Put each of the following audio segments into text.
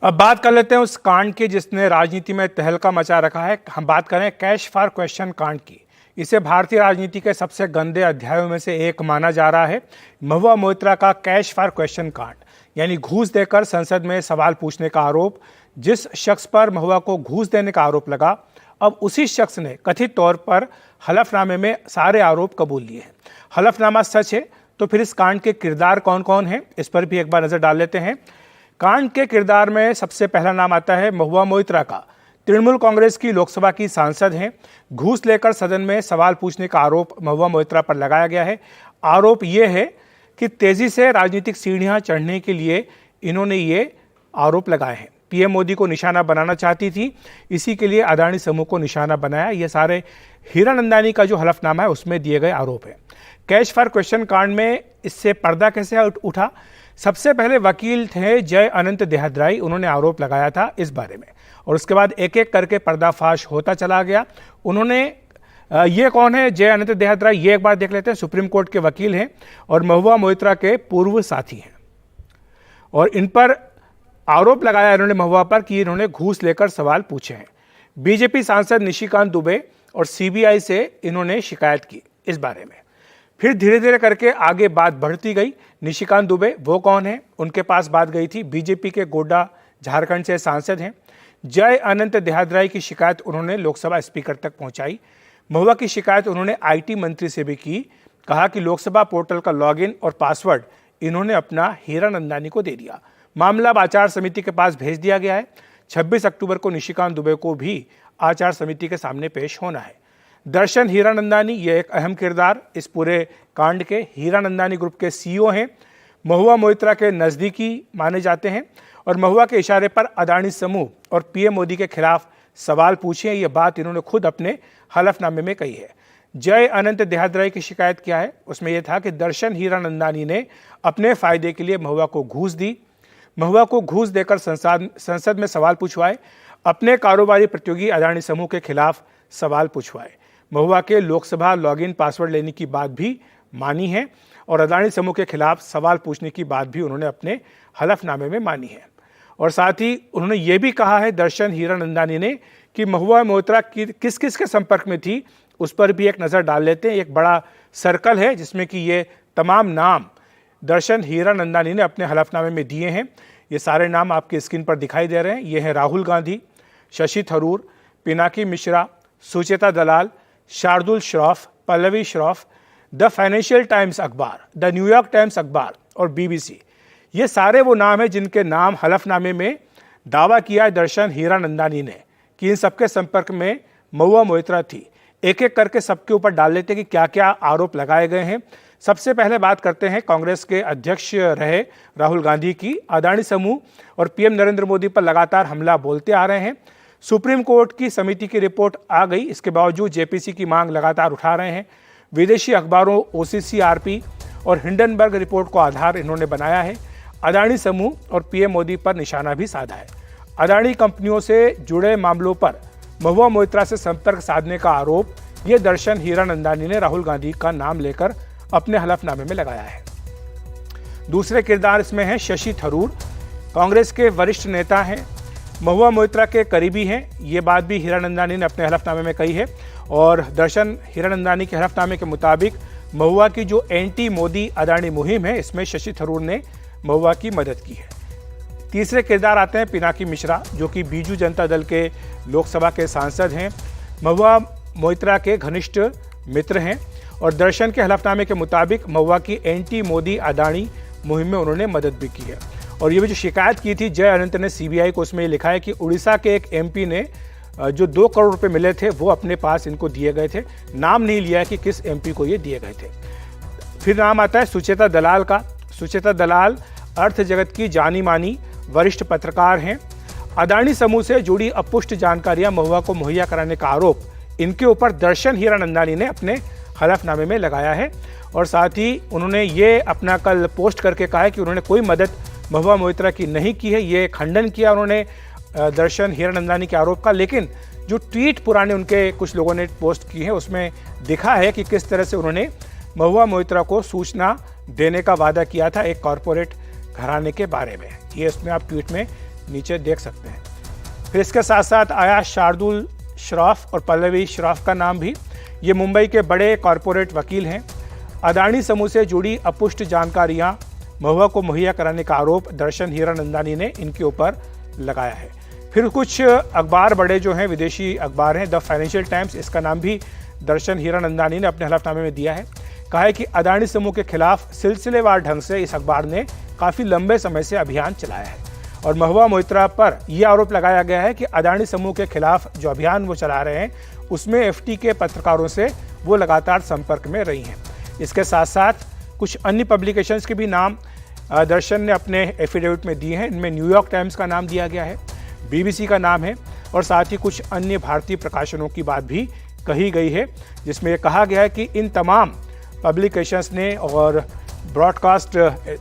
अब बात कर लेते हैं उस कांड की जिसने राजनीति में तहलका मचा रखा है। हम बात करें कैश फॉर क्वेश्चन कांड की। इसे भारतीय राजनीति के सबसे गंदे अध्यायों में से एक माना जा रहा है। महुआ मोइत्रा का कैश फॉर क्वेश्चन कांड, यानी घूस देकर संसद में सवाल पूछने का आरोप। जिस शख्स पर महुआ को घूस देने का आरोप लगा, अब उसी शख्स ने कथित तौर पर हलफनामे में सारे आरोप कबूल लिए हैं। हलफनामा सच है तो फिर इस कांड के किरदार कौन कौन हैं, इस पर भी एक बार नजर डाल लेते हैं। कांड के किरदार में सबसे पहला नाम आता है महुआ मोइत्रा का। तृणमूल कांग्रेस की लोकसभा की सांसद हैं। घूस लेकर सदन में सवाल पूछने का आरोप महुआ मोइत्रा पर लगाया गया है। आरोप यह है कि तेजी से राजनीतिक सीढ़ियां चढ़ने के लिए इन्होंने ये आरोप लगाए हैं। पीएम मोदी को निशाना बनाना चाहती थी, इसी के लिए अदानी समूह को निशाना बनाया। ये सारे हीरानंदानी का जो हलफनामा है उसमें दिए गए आरोप है। कैश फॉर क्वेश्चन कांड में इससे पर्दा कैसे उठा? सबसे पहले वकील थे जय अनंत देहद्राई, उन्होंने आरोप लगाया था इस बारे में, और उसके बाद एक एक करके पर्दाफाश होता चला गया। उन्होंने ये कौन है जय अनंत देहद्राई, ये एक बार देख लेते हैं। सुप्रीम कोर्ट के वकील हैं और महुआ मोइत्रा के पूर्व साथी हैं, और इन पर आरोप लगाया इन्होंने महुआ पर कि इन्होंने घूस लेकर सवाल पूछे हैं। बीजेपी सांसद निशिकांत दुबे और सीबीआई से इन्होंने शिकायत की इस बारे में। फिर धीरे धीरे करके आगे बात बढ़ती गई। निशिकांत दुबे वो कौन है, उनके पास बात गई थी। बीजेपी के गोड्डा झारखंड से सांसद हैं। जय अनंत देहद्राई की शिकायत उन्होंने लोकसभा स्पीकर तक पहुंचाई। महुआ की शिकायत उन्होंने आईटी मंत्री से भी की। कहा कि लोकसभा पोर्टल का लॉगिन और पासवर्ड इन्होंने अपना हीरानंदानी को दे दिया। मामला आचार समिति के पास भेज दिया गया है। 26 अक्टूबर को निशिकांत दुबे को भी आचार समिति के सामने पेश होना है। दर्शन हीरानंदानी ये एक अहम किरदार इस पूरे कांड के। हीरानंदानी ग्रुप के सीईओ हैं, महुआ मोइत्रा के नज़दीकी माने जाते हैं, और महुआ के इशारे पर अदानी समूह और पीएम मोदी के खिलाफ सवाल पूछे। ये बात इन्होंने खुद अपने हलफनामे में कही है। जय अनंत देहद्राई की शिकायत क्या है, उसमें यह था कि दर्शन हीरानंदानी ने अपने फायदे के लिए महुआ को घूस दी। महुआ को घूस देकर संसद में सवाल पूछवाए, अपने कारोबारी प्रतियोगी अदानी समूह के खिलाफ सवाल पूछवाए। महुआ के लोकसभा लॉगिन पासवर्ड लेने की बात भी मानी है, और अदानी समूह के खिलाफ सवाल पूछने की बात भी उन्होंने अपने हलफनामे में मानी है। और साथ ही उन्होंने ये भी कहा है दर्शन हीरानंदानी ने कि महुआ मोइत्रा की किस किस के संपर्क में थी, उस पर भी एक नज़र डाल लेते हैं। एक बड़ा सर्कल है जिसमें कि ये तमाम नाम दर्शन हीरानंदानी ने अपने हलफनामे में दिए हैं। ये सारे नाम आपकी स्क्रीन पर दिखाई दे रहे हैं। ये हैं Rahul Gandhi, Shashi Tharoor, Pinaki Mishra, Sucheta Dalal, Shardul Shroff, Pallavi Shroff, the Financial Times अखबार, द न्यूयॉर्क टाइम्स अखबार और बीबीसी। ये सारे वो नाम हैं जिनके नाम हलफनामे में दावा किया है दर्शन हीरानंदानी ने कि इन सबके संपर्क में महुआ मोइत्रा थी। एक एक करके सबके ऊपर डाल लेते हैं कि क्या क्या आरोप लगाए गए हैं। सबसे पहले बात करते हैं कांग्रेस के अध्यक्ष रहे राहुल गांधी की। अदानी समूह और पीएम नरेंद्र मोदी पर लगातार हमला बोलते आ रहे हैं। सुप्रीम कोर्ट की समिति की रिपोर्ट आ गई, इसके बावजूद जेपीसी की मांग लगातार उठा रहे हैं। विदेशी अखबारों ओसीसीआरपी और हिंडनबर्ग रिपोर्ट को आधार इन्होंने बनाया है। अदानी समूह और पीएम मोदी पर निशाना भी साधा है। अदानी कंपनियों से जुड़े मामलों पर महुआ मोइत्रा से संपर्क साधने का आरोप ये दर्शन हीरानंदानी ने राहुल गांधी का नाम लेकर अपने हलफनामे में लगाया है। दूसरे किरदार इसमें हैं शशि थरूर, कांग्रेस के वरिष्ठ नेता हैं, महुआ मोइत्रा के करीबी हैं। ये बात भी हीरानंदानी ने अपने हलफनामे में कही है, और दर्शन हीरानंदानी के हलफनामे के मुताबिक महुआ की जो एंटी मोदी अदानी मुहिम है, इसमें शशि थरूर ने महुआ की मदद की है। तीसरे किरदार आते हैं पिनाकी मिश्रा, जो कि बीजू जनता दल के लोकसभा के सांसद हैं, महुआ मोइत्रा के घनिष्ठ मित्र हैं, और दर्शन के हलफनामे के मुताबिक महुआ की एंटी मोदी अदानी मुहिम में उन्होंने मदद भी की है। और ये भी जो शिकायत की थी जय अनंत ने सीबीआई को, उसमें लिखा है कि उड़ीसा के एक एमपी ने जो 2 करोड़ रुपए मिले थे वो अपने पास इनको दिए गए थे। नाम नहीं लिया है कि किस एमपी को ये दिए गए थे। फिर नाम आता है सुचेता दलाल का। सुचेता दलाल अर्थ जगत की जानी मानी वरिष्ठ पत्रकार हैं। अदानी समूह से जुड़ी अपुष्ट जानकारियां महुआ को मुहैया कराने का आरोप इनके ऊपर दर्शन हीरानंदानी ने अपने हलफनामे में लगाया है। और साथ ही उन्होंने ये अपना कल पोस्ट करके कहा है कि उन्होंने कोई मदद महुआ मोइत्रा की नहीं की है। ये खंडन किया उन्होंने दर्शन हीरानंदानी के आरोप का। लेकिन जो ट्वीट पुराने उनके कुछ लोगों ने पोस्ट की है, उसमें दिखा है कि किस तरह से उन्होंने महुआ मोइत्रा को सूचना देने का वादा किया था एक कॉरपोरेट घराने के बारे में। ये इसमें आप ट्वीट में नीचे देख सकते हैं। फिर इसके साथ साथ आया शार्दुल श्रॉफ और पल्लवी श्रॉफ का नाम भी। ये मुंबई के बड़े कॉरपोरेट वकील हैं। अदानी समूह से जुड़ी अपुष्ट जानकारियां महुआ को मुहैया कराने का आरोप दर्शन हीरानंदानी ने इनके ऊपर लगाया है। फिर कुछ अखबार बड़े जो हैं विदेशी अखबार हैं, द फाइनेंशियल टाइम्स, इसका नाम भी दर्शन हीरानंदानी ने अपने हलफनामे में दिया है। कहा है कि अदानी समूह के खिलाफ सिलसिलेवार ढंग से इस अखबार ने काफ़ी लंबे समय से अभियान चलाया है और महुआ मोइत्रा पर यह आरोप लगाया गया है कि अदानी समूह के खिलाफ जो अभियान वो चला रहे हैं उसमें एफटी के पत्रकारों से वो लगातार संपर्क में रही हैं। इसके साथ साथ कुछ अन्य पब्लिकेशंस के भी नाम दर्शन ने अपने एफिडेविट में दिए हैं। इनमें न्यूयॉर्क टाइम्स का नाम दिया गया है, बीबीसी का नाम है और साथ ही कुछ अन्य भारतीय प्रकाशनों की बात भी कही गई है, जिसमें कहा गया है कि इन तमाम पब्लिकेशंस ने और ब्रॉडकास्ट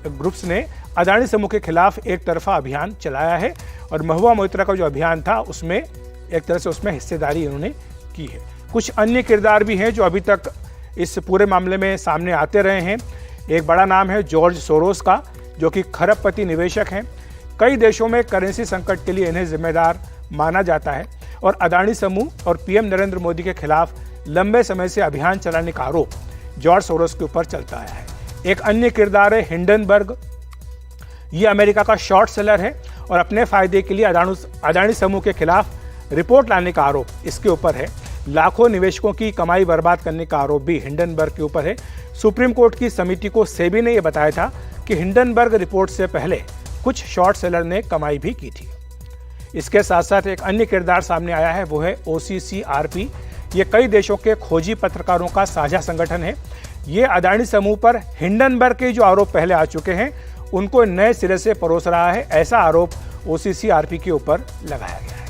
ग्रुप्स ने अदानी समूह के खिलाफ एक तरफा अभियान चलाया है और महुआ मोइत्रा का जो अभियान था उसमें एक तरह से उसमें हिस्सेदारी इन्होंने की है। कुछ अन्य किरदार भी हैं जो अभी तक इस पूरे मामले में सामने आते रहे हैं। एक बड़ा नाम है जॉर्ज सोरोस का, जो कि खरबपति निवेशक हैं। कई देशों में करेंसी संकट के लिए इन्हें जिम्मेदार माना जाता है और अदानी समूह और पीएम नरेंद्र मोदी के खिलाफ लंबे समय से अभियान चलाने का आरोप जॉर्ज सोरोस के ऊपर चलता आया है। एक अन्य किरदार है हिंडनबर्ग। ये अमेरिका का शॉर्ट सेलर है और अपने फायदे के लिए अदानी समूह के खिलाफ रिपोर्ट लाने का आरोप इसके ऊपर है। लाखों निवेशकों की कमाई बर्बाद करने का आरोप भी हिंडनबर्ग के ऊपर है। सुप्रीम कोर्ट की समिति को सेबी ने यह बताया था कि हिंडनबर्ग रिपोर्ट से पहले कुछ शॉर्ट सेलर ने कमाई भी की थी। इसके साथ साथ एक अन्य किरदार सामने आया है, वो है OCCRP। ये कई देशों के खोजी पत्रकारों का साझा संगठन है। ये अदानी समूह पर हिंडनबर्ग के जो आरोप पहले आ चुके हैं उनको नए सिरे से परोस रहा है, ऐसा आरोप OCCRP के ऊपर लगाया गया है।